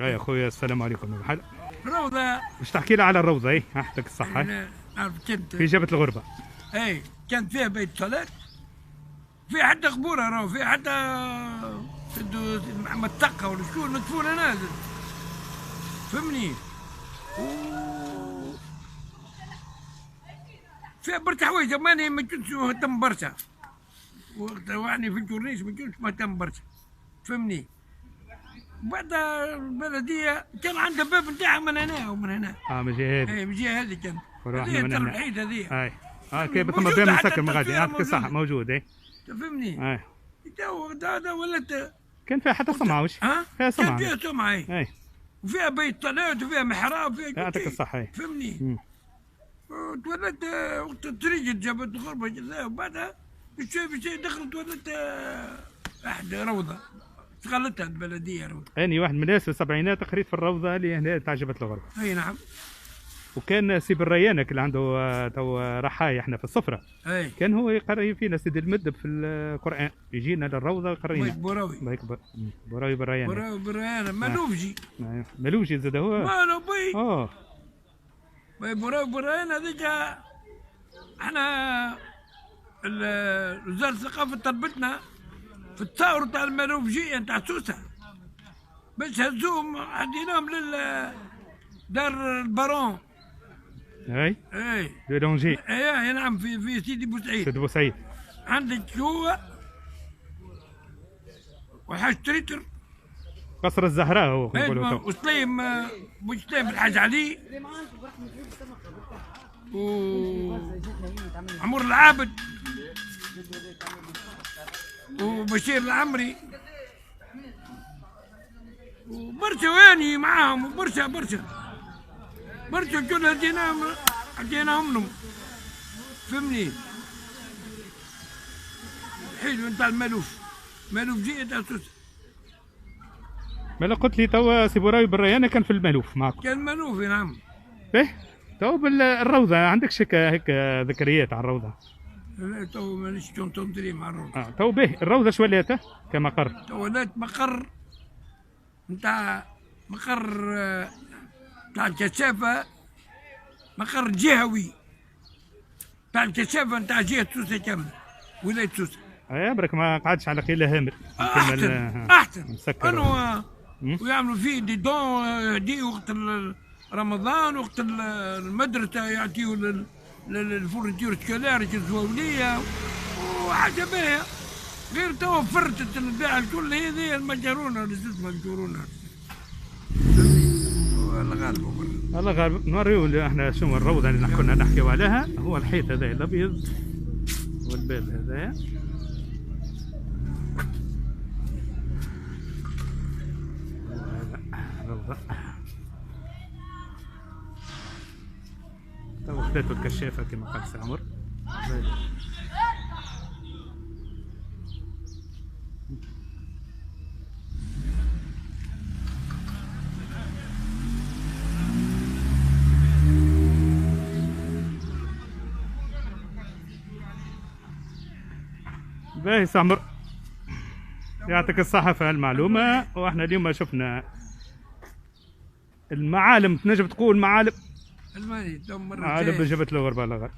يا اخويا السلام عليكم. روضة. باش تحكي لي على الروضه؟ اي يعطيك الصحه. كنت في جبل الغربه. اي كان فيها بيت صلاه، في حتى قبوره، راهو في حتى محمد تقى ولا شكون مدفونه نازل، فهمني. فيها برشا حوايج، ماني ما كنتش مهتم برشا وقتها، يعني في الكورنيش ما كنتش مهتم برشا، فهمني. بعد البلديه كان عندها باب نتاعها من هنا ومن هنا. من الجهه هذه. اي من الجهه هذه كان. هذه من الوحيده هذه. اي كيف ثم باب مسكر مغادي. يعطيك الصحه. موجود. اي تفهمني. اي تو ولات كان فيها حتى سمعه. وش فيها سمعه؟ كان فيها سمعه. اي وفيها بيت صلاه وفيها محراب وفيها. يعطيك الصحه. فهمني. تولدت وقت تريد جابت الغربه جزاء، وبعدها بشوي دخلت ولدت احد روضه استغلتها البلديه روضه. اني واحد من الناس في السبعينات قريت في الروضه اللي هنا تعجبت الغربه. اي نعم. وكان سي بالريانك اللي عنده تو رحايا احنا في الصفره. اي كان هو يقري فينا سيد المدب في القران، يجينا للروضه يقرينا. بوراوي. بوراوي بالريان. بوراوي بالريان مالوفجي. مالوفجي زاد هو. مالو بوراوي بالريان هذيك. احنا وزاره الثقافه طلبتنا في الثوره تاع المالوفجيه نتاع سوسه، باش هزوهم عديناهم دار البارون. اي دو لونجي. اي نعم، في سيدي بوسعيد. سيدي بوسعيد عندك هو وحاج تريتر، قصر الزهراء هو نقولوا تو. وسليم بوسليم الحاج علي، عمر العابد، وبشير العمري، وبرشا واني معاهم، وبرشا كل هديناهم لهم، فهمني. حلو نتاع المالوف جي تاع سوسه. مالا قلت لي توا سي بوراوي بالريانه كان في المالوف معكم. كان مالوف نعم. ايه تو بالروضه عندكش هيك ذكريات على الروضه؟ لا تو مانيش تندري مع الروضه. تو به الروضه شو ولات كمقر؟ تو ولات مقر نتاع تاع الكثافه، مقر جهوي تاع الكثافه نتاع جهه سوسه كامله، ولايه سوسه. برك ما قعدش على خيل هامر. احسن انه ويعملوا فيه دي دون دي وقت رمضان، وقت المدرسه يعطيوا للفورنتير سكولاري الزواوليه وحاجه باهيه. غير تو فرتت البيع الكل هذه المجرونه اللي اسمها الجرونه. الله غالب نوريو احنا شنو الروضه اللي كنا نحكيو عليها. هو الحيط هذا الابيض والباب هذايا. روضه تو خذيتو الكشافه كما قال سي عمر. باهي سي عمر، يعطيك الصحة في هالمعلومة. واحنا اليوم شفنا المعالم، تنجم تقول معالم الماني معالم بجبل الغربة.